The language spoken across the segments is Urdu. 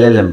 LLM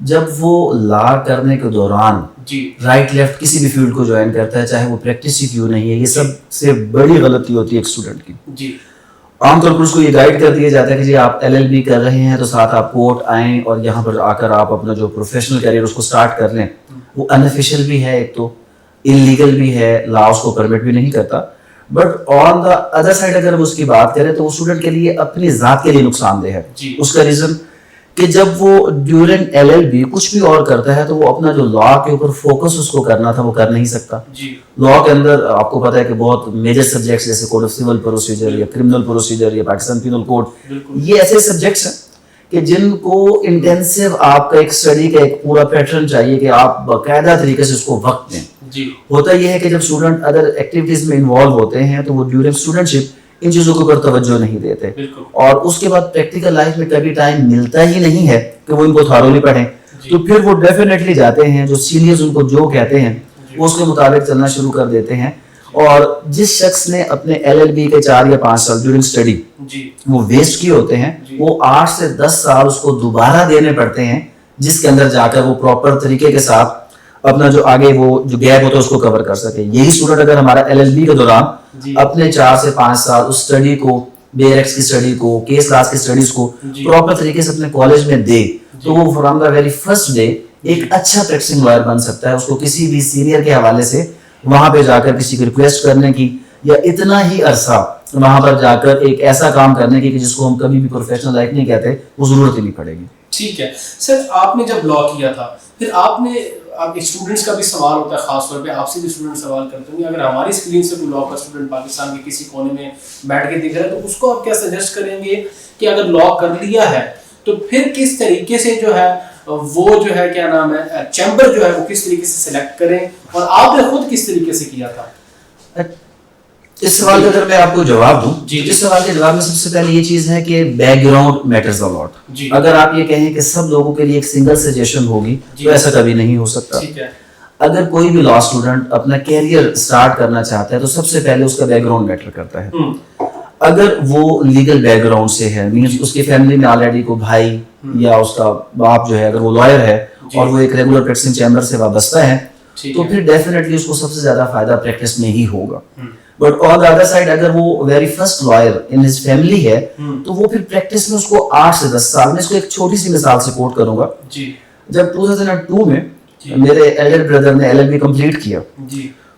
جب وہ لا کرنے کے دوران رائٹ لیفٹ کسی بھی فیلڈ کو جوائن کرتا ہے, چاہے وہ پریکٹس ہی کیوں نہیں ہے, یہ سب سے بڑی غلطی ہوتی ہے ایک اسٹوڈنٹ کی. عام طور پر اس کو یہ گائیڈ کر دیا جاتا ہے کہ جی آپ LLB کر رہے ہیں تو ساتھ آپ کورٹ آئیں اور یہاں پر آ کر آپ اپنا جو پروفیشنل کیریئر اس کو سٹارٹ کر لیں. وہ انافیشیل بھی ہے, ایک تو انلیگل بھی ہے, لا اس کو پرمٹ بھی نہیں کرتا. But on the other side اگر ہم اس کی بات کریں تو وہ اسٹوڈنٹ کے لیے اپنی ذات کے لیے نقصان دہ ہے. اس کا ریزن کہ جب وہ ڈیورنگ LLB کچھ بھی اور کرتا ہے تو وہ اپنا جو لا کے اوپر فوکس اس کو کرنا تھا وہ کر نہیں سکتا. لا کے اندر آپ کو پتا ہے کہ بہت میجر سبجیکٹس جیسے کوڈ آف سول پروسیجر یا کرمنل پروسیجر یا پاکستان پینل کوڈ, یہ ایسے سبجیکٹس ہیں کہ جن کو انٹینسو آپ کا ایک اسٹڈی کا ایک پورا پیٹرن چاہیے کہ آپ باقاعدہ طریقے سے اس کو وقت دیں. ہوتا یہ ہے کہ جب اسٹوڈنٹ ادر ایکٹیویٹیز میں انوالو ہوتے ہیں تو وہ ڈیورنگ اسٹوڈنٹشپ ان چیزوں کے اوپر توجہ نہیں دیتے, اور اس کے بعد پریکٹیکل لائف میں کبھی ٹائم ملتا ہی نہیں ہے کہ وہ ان کو تھارولی پڑھیں. تو پھر وہ ڈیفینیٹلی جاتے ہیں, جو سینئرز ان کو جو کہتے ہیں وہ اس کے مطابق چلنا شروع کر دیتے ہیں. اور جس شخص نے اپنے LLB کے 4 یا 5 سال ڈیورنگ اسٹڈی وہ ویسٹ کیے ہوتے ہیں, وہ 8 سے 10 سال اس کو دوبارہ دینے پڑتے ہیں, جس کے اندر جا کر وہ پراپر طریقے کے ساتھ اپنا جو آگے وہ جو گیپ ہوتا ہے اس کو کور کر سکے. یہی اسٹوڈنٹ اگر ہمارا LLB کے دوران اپنے 4 سے 5 سال اس اسٹڈی کو, BRX کی اسٹڈی کو, کیس لاس کی اسٹڈیز کو پراپر طریقے سے اپنے کالج میں دے تو وہ from the very first day ایک اچھا پریکٹسنگ لائر بن سکتا ہے. اس کو کسی بھی سینئر کے حوالے سے وہاں پہ جا کر کسی کی ریکویسٹ کرنے کی یا اتنا ہی عرصہ وہاں پر جا کر ایک ایسا کام کرنے کی کہ جس کو ہم کبھی بھی پروفیشنل لائف نہیں کہتے, وہ ضرورت ہی نہیں پڑے گی. ٹھیک ہے سر, آپ نے جب لا کیا تھا پھر آپ نے اسٹوڈنٹس کا بھی سوال ہوتا ہے, خاص طور پہ آپ سے بھی اسٹوڈنٹ سوال کرتے ہوں گے, اگر ہماری اسکرین سے کوئی لا کا اسٹوڈنٹ پاکستان کے کسی کونے میں بیٹھ کے دیکھ رہا ہے تو اس کو آپ کیا سجیسٹ کریں گے کہ اگر لا کر لیا ہے تو پھر کس طریقے سے جو ہے وہ جو ہے کیا نام ہے چیمبر جو ہے وہ کس طریقے سے سلیکٹ کریں, اور آپ نے خود کس طریقے سے کیا تھا؟ اس سوال کا اگر میں آپ کو جواب دوں, اس سوال کے جواب میں سب سے پہلے یہ چیز ہے کہ بیک گراؤنڈ میٹرز اے لاٹ. اگر آپ یہ کہیں کہ سب لوگوں کے لیے ایک سنگل سجیشن ہوگی تو ایسا کبھی نہیں ہو سکتا. اگر کوئی بھی لا اسٹوڈنٹ اپنا کیریئر اسٹارٹ کرنا چاہتا ہے تو سب سے پہلے اس کا بیک گراؤنڈ میٹر کرتا ہے. اگر وہ لیگل بیک گراؤنڈ سے ہے, مینس اس کی فیملی میں آلریڈی کوئی بھائی یا اس کا باپ جو ہے اگر وہ لائر ہے اور وہ ایک ریگولر پریکٹسنگ چیمبر سے وابستہ ہے تو پھر ڈیفینیٹلی اس کو سب سے زیادہ فائدہ پریکٹس میں ہی ہوگا. But on the other side اگر وہ very first lawyer in his family ہے تو وہ پھر پریکٹس میں اس کو 8 سے 10 سال میں, اس کو ایک چھوٹی سی مثال سے کوٹ کروں گا. جب 2002 میں میرے ایلڈر بردر نے LLB کمپلیٹ کیا,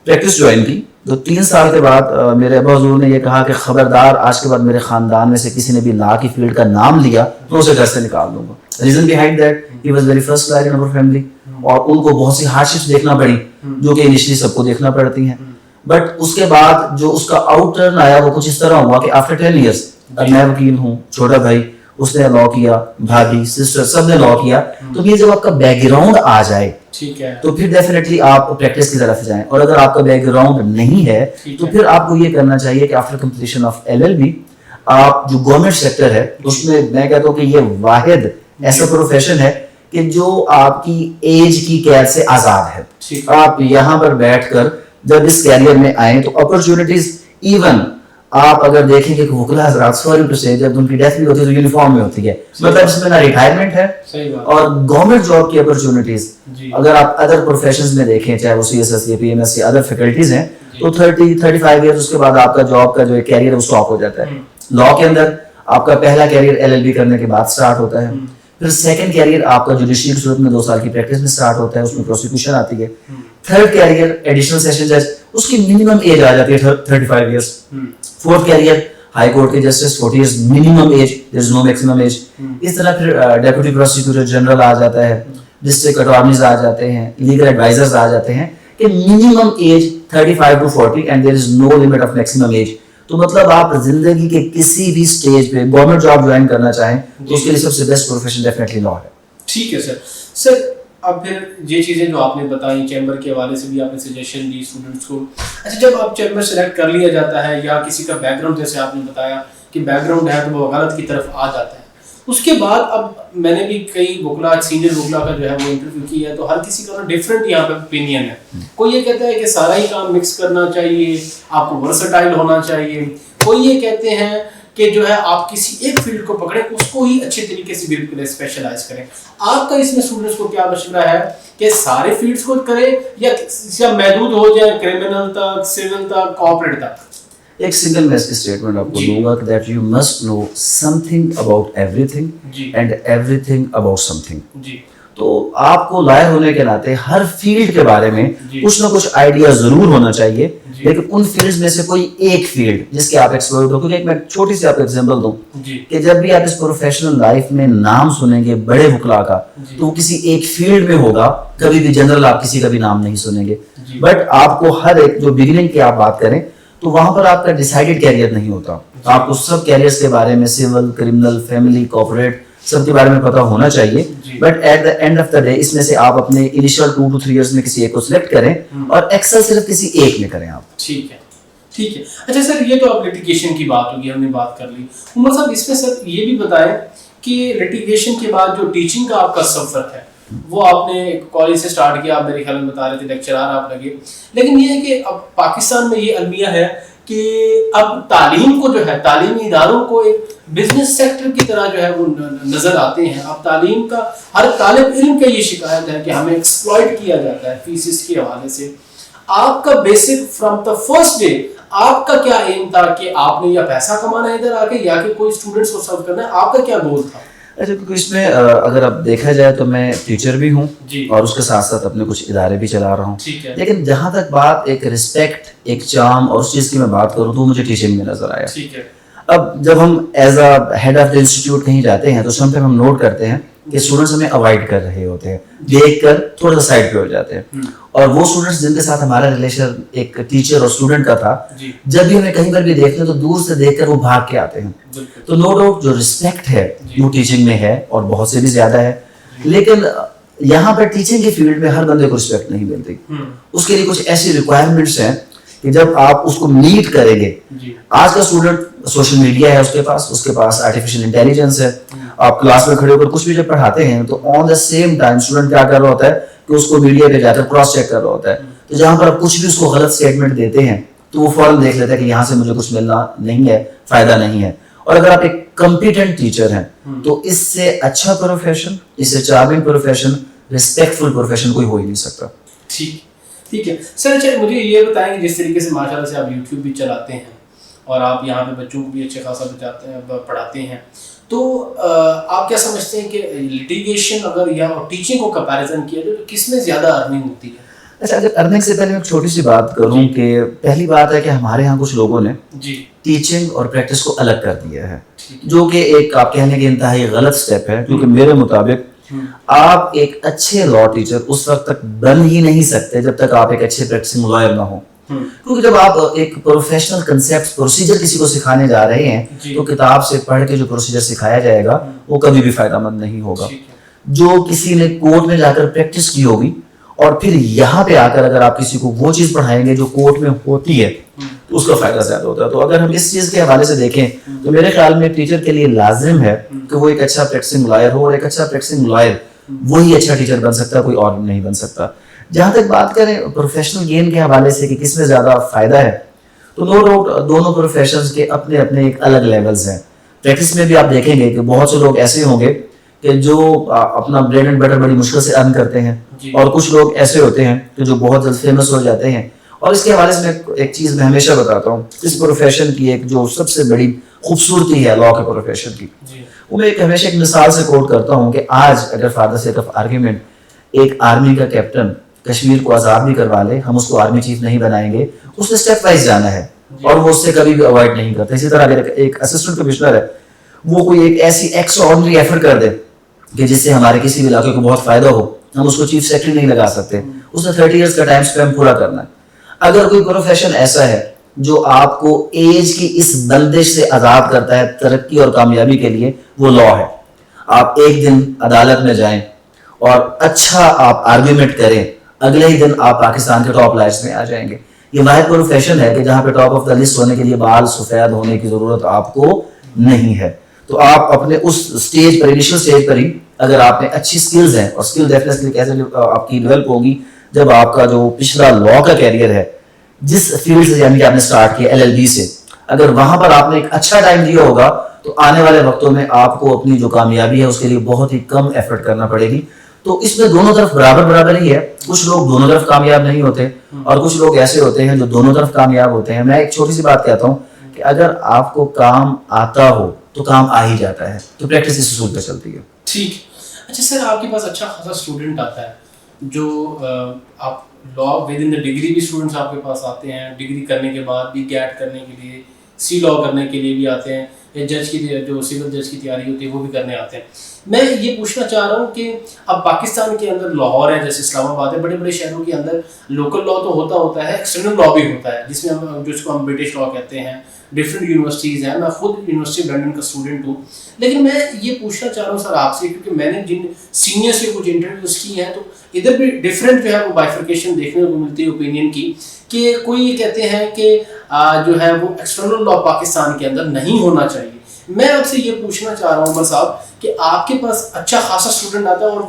پریکٹس جوائن کی, تو 3 سال کے بعد میرے ابا حضور نے یہ کہا کہ خبردار آج کے بعد میرے خاندان میں سے کسی نے بھی لا کی فیلڈ کا نام لیا تو اسے گھر سے نکال دوں گا. Reason behind that he was very first lawyer in our family, اور ان کو بہت سی ہارڈشپس دیکھنا پڑی جو کہ انیشلی سب کو دیکھنا پڑتی ہیں. بٹ اس کے بعد جو اس کا آؤٹ ٹرن آیا وہ کچھ اس طرح ہوا کہ آفٹر 10 ایئرس میں وکیل ہوں, چھوٹا بھائی اس نے لا کیا, بھابھی سسٹر سب نے لا کیا, تو یہ جب آپ کا بیک گراؤنڈ آ جائے تو پھر ڈیفینیٹلی آپ پریکٹس کی طرف جائیں. اور اگر آپ کا بیک گراؤنڈ نہیں ہے تو پھر آپ کو یہ کرنا چاہیے کہ آفٹر کمپلیشن آف LLB آپ جو گورنمنٹ سیکٹر ہے اس میں میں کہتا ہوں کہ یہ واحد ایسا پروفیشن ہے کہ جو آپ کی ایج کی قید سے آزاد ہے. آپ یہاں پر بیٹھ کر جب اس کیریئر میں آئیں تو اپرچونٹیز ایون آپ اگر دیکھیں کہ وکلا حضرات سوری ٹو سے جب ان کی ڈیتھ بھی ہوتی ہے تو یونیفارم میں ہوتی ہے, مطلب اس میں نہ ریٹائرمنٹ ہے اور گورنمنٹ جاب کی اپرچونٹیز اگر آپ ادر پروفیشنز میں دیکھیں چاہے وہ CSS یا PMS یا ادر فیکلٹیز ہیں تو 30-35 ایئرز اس کے بعد آپ کا جاب کا جو ایک کیریئر وہ اسٹاپ ہو جاتا ہے. لا کے اندر آپ کا پہلا کیریئر LLB کرنے کے بعد اسٹارٹ ہوتا ہے, پھر سیکنڈ کیریئر آپ کا جوڈیشری کی صورت میں 2 سال کی پریکٹس میں اسٹارٹ ہوتا ہے, اس میں پروسیکیوشن آتی ہے. تھرڈ کیریئر ایڈیشنل سیشن جج, اس کی منیمم ایج آ جاتی ہے 35 years. Fourth career high court کے justice 40 years minimum age, there is no maximum age. اس طرح پھر ڈیپوٹی پروسیکیوٹر جنرل آ جاتا ہے, ڈسٹرکٹ اٹارنیز آ جاتے ہیں, لیگل ایڈوائزرز آ جاتے ہیں کہ minimum age 35 to 40 and there is no limit of maximum age. تو مطلب آپ زندگی کے کسی بھی سٹیج پہ گورنمنٹ جاب جوائن کرنا چاہیں تو اس کے لیے سب سے بیسٹ پروفیشن ڈیفینیٹلی لا ہے. ٹھیک ہے سر. اب پھر یہ چیزیں جو آپ نے بتائیں چیمبر کے حوالے سے بھی آپ نے سجیشن دی اسٹوڈنٹس کو. اچھا, جب آپ چیمبر سلیکٹ کر لیا جاتا ہے یا کسی کا بیک گراؤنڈ جیسے آپ نے بتایا کہ بیک گراؤنڈ ہے تو وہ وکالت کی طرف آ جاتا ہے, اس کے بعد اب میں نے بھی کئی وکلا سینئر وکلا کا جو ہے وہ انٹرویو کیا ہے تو ہر کسی کا ڈفرینٹ یہاں پہ اوپینین ہے. کوئی یہ کہتا ہے کہ سارا ہی کام مکس کرنا چاہیے, آپ کو ورسٹائل ہونا چاہیے. کوئی یہ کہتے ہیں کہ جو ہے آپ کسی ایک فیلڈ کو پکڑیں, اس کو ہی اچھے طریقے سے بالکل اسپیشلائز کریں. آپ کا اس میں اسٹوڈنٹس کو کیا مشورہ ہے کہ سارے فیلڈس کو کریں یا محدود ہو جائے کرمنل تک, سول تک, کارپوریٹ تک؟ ایک سنگل میں اس کی اسٹیٹمنٹ آپ کو دوں گا کہ that you must know something about everything and everything about something. تو آپ کو لائر ہونے کے ناطے ہر فیلڈ کے بارے میں کچھ نہ کچھ آئیڈیا ضرور ہونا چاہیے, لیکن ان فیلڈز میں سے کوئی ایک فیلڈ جس کے آپ ایکسپرٹ ہو. کیونکہ ایک میں چھوٹی سی آپ کو ایگزامپل دوں کہ جب بھی آپ اس پروفیشنل لائف میں نام سنیں گے بڑے وکلا کا, تو وہ کسی ایک فیلڈ میں ہوگا, کبھی بھی جنرل آپ کسی کا بھی نام نہیں سنیں گے. بٹ آپ کو ہر ایک جو بگننگ کی آپ بات کریں تو وہاں پر آپ کا ڈیسائیڈڈ کیریئر نہیں ہوتا. آپ کو سب کیریئرز کے بارے میں سول, کرمنل, فیملی, کارپوریٹ سب کے بارے میں پتا ہونا چاہیے. But at the end of the day اس میں سے آپ اپنے انیشیل 2 to 3 ایئرز میں کسی ایک کو سلیکٹ کریں اور ایکسل صرف کسی ایک میں کریں آپ. ٹھیک ہے, ٹھیک ہے. اچھا سر, یہ تو اب لٹیگیشن کی بات ہوگی, ہم نے بات کر لی. عمر صاحب اس میں سر یہ بھی بتائیں کہ لٹیگیشن کے بعد جو ٹیچنگ کا آپ کا سفر ہے وہ آپ نے کالج سے سٹارٹ کیا, آپ میرے خیال میں بتا رہے تھے لیکچرار آپ لگے, لیکن یہ ہے کہ اب پاکستان میں یہ المیہ ہے کہ اب تعلیم کو جو ہے, تعلیمی اداروں کو ایک بزنس سیکٹر کی طرح جو ہے وہ نظر آتے ہیں. اب تعلیم کا ہر طالب علم کا یہ شکایت ہے کہ ہمیں ایکسپلائٹ کیا جاتا ہے فیسز کے حوالے سے. آپ کا basic from the first day آپ کا کیا ایم تھا کہ آپ نے یا پیسہ کمانا ہے ادھر آ کے یا کہ کوئی اسٹوڈنٹس کو سرو کرنا ہے, آپ کا کیا گول تھا؟ اچھا, کیونکہ اس میں اگر اب دیکھا جائے تو میں ٹیچر بھی ہوں اور اس کے ساتھ ساتھ اپنے کچھ ادارے بھی چلا رہا ہوں. لیکن جہاں تک بات ایک رسپیکٹ, ایک چارم اور اس چیز کی میں بات کروں تو مجھے ٹیچنگ میں نظر آیا. اب جب ہم as a head of the institute کہیں جاتے ہیں تو سم ٹائم ہم نوٹ کرتے ہیں کہ اسٹوڈنٹس ہمیں اوائڈ کر رہے ہوتے ہیں, دیکھ کر تھوڑا سا سائڈ پہ ہو جاتے ہیں. اور وہ اسٹوڈنٹس جن کے ساتھ ہمارا ریلیشن ایک ٹیچر اور اسٹوڈنٹ کا تھا, جب بھی ہمیں کہیں پر بھی دیکھتے ہیں تو دور سے دیکھ کر وہ بھاگ کے آتے ہیں. تو نو ڈاؤٹ جو رسپیکٹ ہے وہ ٹیچنگ میں ہے اور بہت سے بھی زیادہ ہے, لیکن یہاں پر ٹیچنگ کے فیلڈ میں ہر بندے کو رسپیکٹ نہیں ملتی. اس کے لیے کچھ ایسی ریکوائرمنٹس ہیں کہ جب آپ اس کو میٹ کریں گے. آج کا اسٹوڈنٹ سوشل میڈیا ہے اس کے پاس آرٹیفیشل انٹیلیجنس ہے. آپ کلاس میں کھڑے ہو کر کچھ بھی جب پڑھاتے ہیں تو آن دا سیم ٹائم اسٹوڈنٹ کیا کر رہا ہوتا ہے کہ اس کو میڈیا پہ جا کر کراس چیک کر رہا ہوتا ہے. تو جہاں پر آپ کچھ بھی اس کو غلط اسٹیٹمنٹ دیتے ہیں تو وہ فوراً دیکھ لیتا ہے کہ یہاں سے مجھے کچھ ملنا نہیں ہے, فائدہ نہیں ہے. اور اگر آپ ایک کمپیٹنٹ ٹیچر ہیں تو اس سے اچھا پروفیشن, اس سے چارمنگ پروفیشن, رسپیکٹفل پروفیشن کوئی ہو ہی نہیں سکتا. ٹھیک ہے سر. اچھا مجھے یہ بتائیں کہ جس طریقے سے ماشاء اللہ سے آپ یوٹیوب بھی چلاتے ہیں اور آپ یہاں پہ بچوں کو بھی اچھے خاصا پڑھاتے ہیں, تو آپ کیا سمجھتے ہیں کہ لٹیگیشن اگر یا ٹیچنگ کو کمپیریزن کیا جائے تو کس میں زیادہ ارننگ ہوتی ہے؟ اچھا, اگر ارننگ سے پہلے میں ایک چھوٹی سی بات کروں کہ پہلی بات ہے کہ ہمارے ہاں کچھ لوگوں نے ٹیچنگ اور پریکٹس کو الگ کر دیا ہے, جو کہ ایک آپ کہنے کے انتہائی غلط سٹیپ ہے. کیونکہ میرے مطابق آپ ایک اچھے لا ٹیچر اس وقت تک بن ہی نہیں سکتے جب تک آپ ایک اچھے پریکٹسنگ لائر نہ ہوں. کیونکہ جب آپ ایک پروفیشنل کنسیپٹ پروسیجر کسی کو سکھانے جا رہے ہیں تو کتاب سے پڑھ کے جو پروسیجر سکھایا جائے گا وہ کبھی بھی فائدہ مند نہیں ہوگا. جو کسی نے کورٹ میں جا کر پریکٹس کی ہوگی اور پھر یہاں پہ آ کر اگر آپ کسی کو وہ چیز پڑھائیں گے جو کورٹ میں ہوتی ہے تو اس کا فائدہ زیادہ ہوتا ہے. تو اگر ہم اس چیز کے حوالے سے دیکھیں تو میرے خیال میں ٹیچر کے لیے لازم ہے کہ وہ ایک اچھا پریکٹسنگ لائر ہو, اور ایک اچھا پریکٹسنگ لائر وہی اچھا ٹیچر بن سکتا ہے, کوئی اور نہیں بن سکتا. جہاں تک بات کریں پروفیشنل گین کے حوالے سے کہ کس میں زیادہ فائدہ ہے, تو نو ڈاؤٹ دونوں پروفیشنز کے اپنے اپنے ایک الگ لیولز ہیں. پریکٹس میں بھی آپ دیکھیں گے کہ بہت سے لوگ ایسے ہوں گے کہ جو اپنا بریڈ اینڈ بٹر بڑی مشکل سے ارن کرتے ہیں, اور کچھ لوگ ایسے ہوتے ہیں کہ جو بہت جلد فیمس ہو جاتے ہیں. اور اس کے حوالے سے میں ایک چیز میں ہمیشہ بتاتا ہوں, اس پروفیشن کی ایک جو سب سے بڑی خوبصورتی ہے لا کے پروفیشن کی, وہ میں ہمیشہ ایک مثال سے کوٹ کرتا ہوں کہ آج اگر for the sake of argument ایک آرمی کا کیپٹن کشمیر کو آزاد بھی کروا لے, ہم اس کو آرمی چیف نہیں بنائیں گے, اس نے اسٹیپ وائز جانا ہے اور وہ اس سے کبھی بھی اوائڈ نہیں کرتا. اسی طرح اگر ایک اسسٹنٹ کمشنر ہے, وہ کوئی ایک ایسی ایکسٹرا آرڈنری ایفرٹ کر دے کہ جس سے ہمارے کسی بھی علاقے کو بہت فائدہ ہو, ہم اس کو چیف سیکرٹری نہیں لگا سکتے, اس نے 30 ایئرس کا ٹائم اسپین پورا کرنا ہے. اگر کوئی پروفیشن ایسا ہے جو آپ کو ایج کی اس بندش سے آزاد کرتا ہے ترقی اور کامیابی کے لیے, وہ لا ہے. آپ ایک دن عدالت میں جائیں اور اچھا آپ آرگیومنٹ کریں, اگلے ہی دن آپ پاکستان کے ٹاپ لائٹس میں آ جائیں گے. یہ واحد پروفیشن ہے کہ جہاں پہ ٹاپ آف دا لسٹ ہونے کے لیے بال سفید ہونے کی ضرورت آپ کو نہیں ہے. تو آپ اپنے اس سٹیج پر, انیشل سٹیج پر ہی اگر آپ میں اچھی سکلز ہیں, اور سکل ڈیفینیٹلی کیسے آپ کی ڈیولپ ہوگی جب آپ کا جو پچھلا لا کا کیریئر ہے جس فیلڈ سے, یعنی کہ آپ نے سٹارٹ کیا LLB سے, اگر وہاں پر آپ نے ایک اچھا ٹائم دیا ہوگا تو آنے والے وقتوں میں آپ کو اپنی جو کامیابی ہے اس کے لیے بہت ہی کم ایفرٹ کرنا پڑے گی. تو اس میں دونوں طرف برابر ہی ہے. کچھ لوگ دونوں طرف کامیاب نہیں ہوتے اور کچھ لوگ ایسے ہوتے ہیں جو دونوں طرف کامیاب ہوتے ہیں. میں ایک چھوٹی سی بات کہتا ہوں کہ اگر آپ کو کام آتا ہو تو کام آ ہی جاتا ہے. تو پریکٹس اس اصول پہ چلتی ہے. ٹھیک. اچھا سر, آپ کے پاس اچھا خاصا اسٹوڈنٹ آتا ہے جو آپ law with in the degree بھی اسٹوڈنٹس آپ کے پاس آتے ہیں, ڈگری کرنے کے بعد بھی گیٹ کرنے کے لیے, سی لا کرنے کے لیے بھی آتے ہیں, یا جج کی جو سول جج کی تیاری ہوتی ہے وہ بھی کرنے آتے ہیں. میں یہ پوچھنا چاہ رہا ہوں کہ اب پاکستان کے اندر لاہور ہے, جیسے اسلام آباد ہے, بڑے بڑے شہروں کے اندر لوکل لا تو ہوتا ہے, ایکسٹرنل لا بھی ہوتا ہے جس میں جس کو ہم برٹش لا کہتے ہیں. ڈفرینٹ یونیورسٹیز ہیں, میں خود یونیورسٹی لنڈن کا اسٹوڈنٹ ہوں. لیکن میں یہ پوچھنا چاہ رہا ہوں سر آپ سے, کیونکہ میں نے جن سینئر سے کچھ انٹرویوز کی ہیں تو ادھر بھی ڈفرینٹ جو ہے وہ بائیفرکیشن دیکھنے کو ملتی ہے اوپینین کی, کہ کوئی یہ کہتے ہیں کہ جو ہے وہ ایکسٹرنل لا پاکستان کے اندر نہیں ہونا چاہیے. میں آپ سے یہ پوچھنا چاہ رہا ہوں عمر صاحب کہ آپ کے پاس اچھا خاصا اسٹوڈنٹ آتا ہے, اور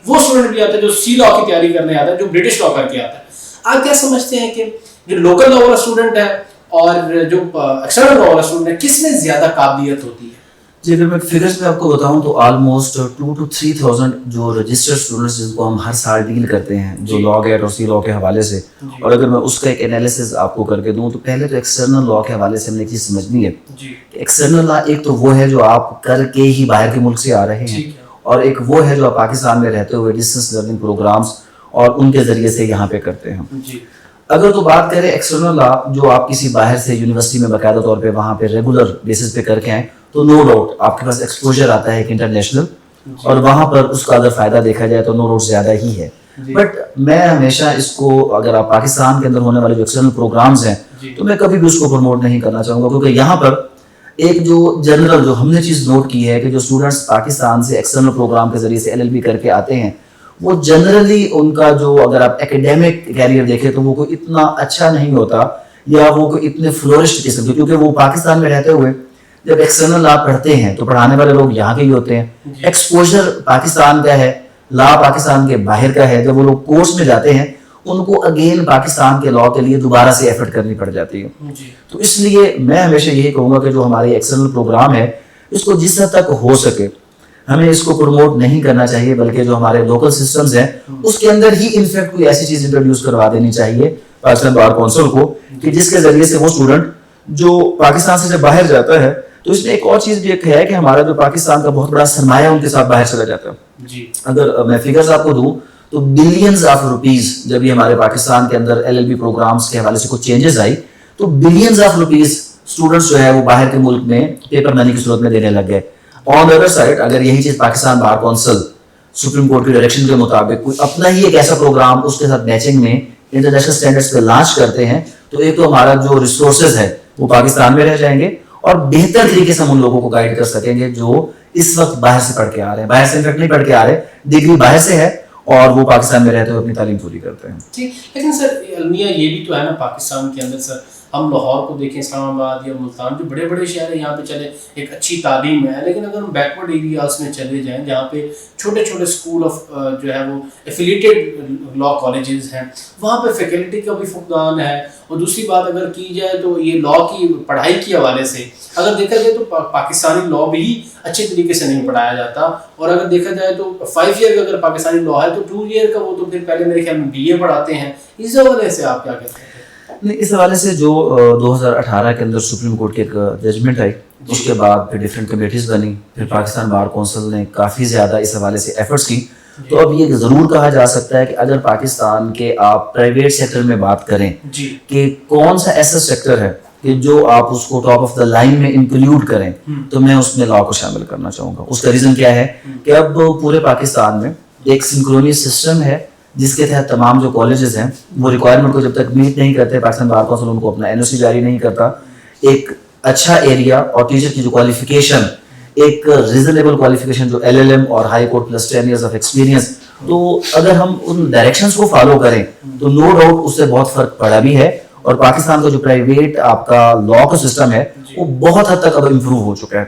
وہ اسٹوڈنٹ بھی آتا ہے جو سی لا کی تیاری کرنے آتا ہے, جو برٹش لا کر کے آتا ہے. آپ کیا سمجھتے ہیں کہ جو لوکل لا والا اسٹوڈنٹ ہے اور جو ایکسٹرنل لا والا اسٹوڈنٹ ہے, کس میں زیادہ قابلیت ہوتی ہے؟ جی, اگر میں فگرز میں آپ کو بتاؤں تو آلموسٹ 2,000 to 3,000 جو رجسٹرڈ اسٹوڈنٹس جن کو ہم ہر سال ڈیل کرتے ہیں جو لا گیٹ اور سی لا کے حوالے سے, اور اگر میں اس کا ایک انالیسس آپ کو کر کے دوں تو پہلے تو ایکسٹرنل لا کے حوالے سے ہم نے ایک چیز سمجھنی ہے کہ ایکسٹرنل لا ایک تو وہ ہے جو آپ کر کے ہی باہر کے ملک سے آ رہے ہیں, اور ایک وہ ہے جو آپ پاکستان میں رہتے ہوئے ڈسٹینس لرننگ پروگرامس اور ان کے ذریعے سے یہاں پہ کرتے ہیں. اگر تو بات کریں ایکسٹرنل لا جو آپ کسی باہر سے یونیورسٹی میں باقاعدہ طور پہ وہاں پہ ریگولر بیسس پہ کر کے آئیں تو نو ڈاؤٹ آپ کے پاس ایکسپوجر آتا ہے ایک انٹرنیشنل, اور وہاں پر اس کا اگر فائدہ دیکھا جائے تو نو ڈاؤٹ زیادہ ہی ہے. بٹ میں ہمیشہ اس کو, اگر آپ پاکستان کے اندر ہونے والے جو ایکسٹرنل پروگرامز ہیں تو میں کبھی بھی اس کو پروموٹ نہیں کرنا چاہوں گا, کیونکہ یہاں پر ایک جو جنرل جو ہم نے چیز نوٹ کی ہے کہ جو اسٹوڈنٹس پاکستان سے ایکسٹرنل پروگرام کے ذریعے سے LLB کر کے آتے ہیں وہ جنرلی ان کا جو اگر آپ ایکیڈیمک کیریئر دیکھیں تو وہ کوئی اتنا اچھا نہیں ہوتا, یا وہ کوئی اتنے فلورسٹ قسم کے, کیونکہ وہ پاکستان میں رہتے ہوئے جب ایکسٹرنل لا پڑھتے ہیں تو پڑھانے والے لوگ یہاں کے ہی ہوتے ہیں, ایکسپوجر پاکستان کا ہے, لا پاکستان کے باہر کا ہے. جب وہ لوگ کورس میں جاتے ہیں ان کو اگین پاکستان کے لا کے لیے دوبارہ سے ایفرٹ کرنی پڑ جاتی ہے. تو اس لیے میں ہمیشہ یہی کہوں گا کہ جو ہماری ایکسٹرنل پروگرام ہے اس کو جس حد تک ہو سکے ہمیں اس کو پروموٹ نہیں کرنا چاہیے, بلکہ جو ہمارے لوکل سسٹمز ہیں اس کے اندر ہی انفیکٹ کوئی ایسی چیز انٹروڈیوس کروا دینی چاہیے پاکستان بار کونسل کو, کہ جس کے ذریعے سے وہ اسٹوڈنٹ جو پاکستان سے جب باہر جاتا ہے تو اس میں ایک اور چیز بھی ایک ہے کہ ہمارا جو پاکستان کا بہت بڑا سرمایہ ان کے ساتھ باہر چلا جاتا ہے. اگر میں فگرز آپ کو دوں تو بلینز آف روپیز جب یہ ہمارے پاکستان کے اندر LLB پروگرامز کے حوالے سے کچھ چینجز آئی تو بلینز آف روپیز اسٹوڈنٹس جو ہے وہ باہر کے ملک میں پیپر منی کی صورت میں دینے لگ گئے. آن دا ادر سائڈ اگر یہی چیز Pakistan bar council supreme court کی ڈائریکشن کے مطابق کوئی اپنا ہی ایک ایسا پروگرام اس کے ساتھ میچنگ میں انٹرنیشنل اسٹینڈرڈس پہ لانچ کرتے ہیں تو ایک تو ہمارا جو ریسورسز ہے وہ پاکستان میں رہ جائیں گے, اور بہتر طریقے سے ہم ان لوگوں کو گائیڈ کر سکیں گے جو اس وقت باہر سے پڑھ کے آ رہے ہیں. باہر سے انفیکٹ نہیں پڑھ کے آ رہے, ڈگری باہر سے ہے اور وہ پاکستان میں رہتے ہوئے اپنی تعلیم پوری کرتے ہیں. ٹھیک, لیکن سر المیہ یہ بھی تو ہے نا پاکستان کے اندر, سر ہم لاہور کو دیکھیں, اسلام آباد یا ملتان جو بڑے بڑے شہر ہیں یہاں پہ چلے ایک اچھی تعلیم ہے, لیکن اگر ہم بیکورڈ ایریاز میں چلے جائیں جہاں پہ چھوٹے چھوٹے اسکول آف جو ہے وہ ایفیلیٹیڈ لا کالجز ہیں وہاں پہ فیکلٹی کا بھی فقدان ہے. اور دوسری بات اگر کی جائے تو یہ لا کی پڑھائی کے حوالے سے اگر دیکھا جائے تو پاکستانی لا بھی اچھے طریقے سے نہیں پڑھایا جاتا, اور اگر دیکھا جائے تو 5 ایئر کا اگر پاکستانی لا ہے تو 2 ایئر کا وہ تو پھر پہلے میرے خیال میں BA پڑھاتے ہیں. اس حوالے سے آپ کیا کہتے ہیں؟ اس حوالے سے جو 2018 کے اندر سپریم کورٹ کی ایک ججمنٹ آئی اس کے بعد پھر ڈفرینٹ کمیٹیز بنی, پھر پاکستان بار کونسل نے کافی زیادہ اس حوالے سے ایفرٹس کی. تو اب یہ ضرور کہا جا سکتا ہے کہ اگر پاکستان کے آپ پرائیویٹ سیکٹر میں بات کریں کہ کون سا ایسا سیکٹر ہے کہ جو آپ اس کو ٹاپ آف دا لائن میں انکلوڈ کریں تو میں اس میں لا کو شامل کرنا چاہوں گا. اس کا ریزن کیا ہے کہ اب پورے پاکستان میں ایک سنکرونیس سسٹم ہے جس کے تحت تمام جو کالجز ہیں وہ ریکوائرمنٹ کو جب تک میٹ نہیں کرتے, پاکستان بار کونسل ان کو اپنا NOC جاری نہیں کرتا. ایک اچھا ایریا اور ٹیچر کی جو کوالیفیکیشن ایک ریزنیبل کوالیفیکیشن جو LLM اور high court plus 10 years of experience, تو اگر ہم ان ڈائریکشنز کو فالو کریں تو نو ڈاؤٹ اس سے بہت فرق پڑا بھی ہے, اور پاکستان کا جو پرائیویٹ آپ کا لا کا سسٹم ہے وہ بہت حد تک اب امپروو ہو چکا ہے.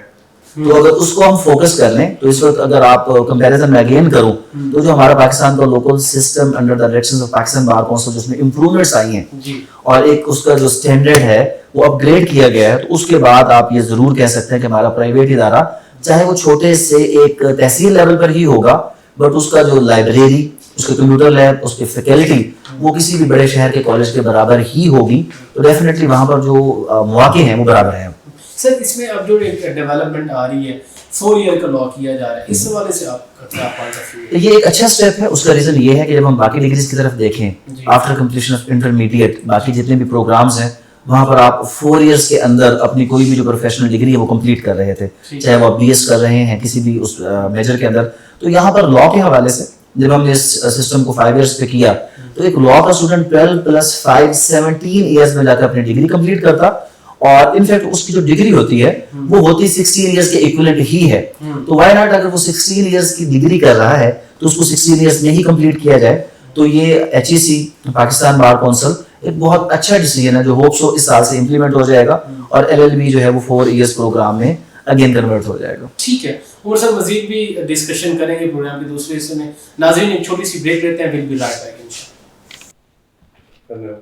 تو اگر اس کو ہم فوکس کر لیں تو اس وقت اگر آپ کمپیریزن میں اگین کروں تو جو ہمارا پاکستان کا local system under the direction of Pakistan bar council جس میں امپرومنٹس آئی ہیں اور ایک اس کا جو اسٹینڈرڈ ہے وہ اپ گریڈ کیا گیا ہے, تو اس کے بعد آپ یہ ضرور کہہ سکتے ہیں کہ ہمارا پرائیویٹ ادارہ چاہے وہ چھوٹے سے ایک تحصیل لیول پر ہی ہوگا بٹ اس کا جو لائبریری, اس کے کمپیوٹر لیب, اس کی فیکلٹی وہ کسی بھی بڑے شہر کے کالج کے برابر ہی ہوگی. تو ڈیفینیٹلی وہاں پر جو مواقع ہیں وہ برابر ہیں. سر اس میں اب جو ایک ڈیولپمنٹ آ رہی ہے 4 ایئر کا لا کیا جا رہا ہے, اس حوالے سے آپ کا کیا پوائنٹ آف ویو ہے؟ یہ ایک اچھا اسٹیپ ہے. اس کا ریزن یہ ہے کہ جب ہم باقی ڈگریز کی طرف دیکھیں آفٹر کمپلیشن آف انٹرمیڈیٹ باقی جتنے بھی پروگرامز ہیں وہاں پر آپ 4 ایئرس کے اندر اپنی کوئی بھی جو پروفیشنل ڈگری ہے وہ کمپلیٹ کر رہے تھے, چاہے وہ آپ بی ایس کر رہے ہیں کسی بھی اس میجر کے اندر. تو یہاں پر لا کے حوالے سے جب ہم نے اس سسٹم کو 5 ایئرس پہ کیا تو ایک لا کا اسٹوڈنٹ 12 + 5 17 ایئرس میں جا کر اپنی ڈگری کمپلیٹ کرتا, اور انفیکٹ اس کی جو ڈگری ہوتی ہے وہ ہوتی 16 ایئرس کے ایکویلنٹ ہی ہے. تو وائی ناٹ اگر وہ 16 ایئرس کی ڈگری کر رہا ہے تو اس کو 16 ایئرس میں ہی کمپلیٹ کیا جائے. تو یہ ایچ ای سی پاکستان بار کونسل ایک بہت اچھا ڈیسیجن ہے جو ہوپس اس سال سے امپلیمنٹ ہو جائے گا, اور ایل ایل بی جو ہے وہ 4 ایئرس پروگرام میں اگین کنورٹ ہو جائے گا. ٹھیک ہے, اور سر مزید بھی ڈسکشن کریں گے پروگرام کے دوسرے حصے میں. ناظرین ایک چھوٹی سی بریک لیتے ہیں, ول بی رائٹ بیک انشاءاللہ.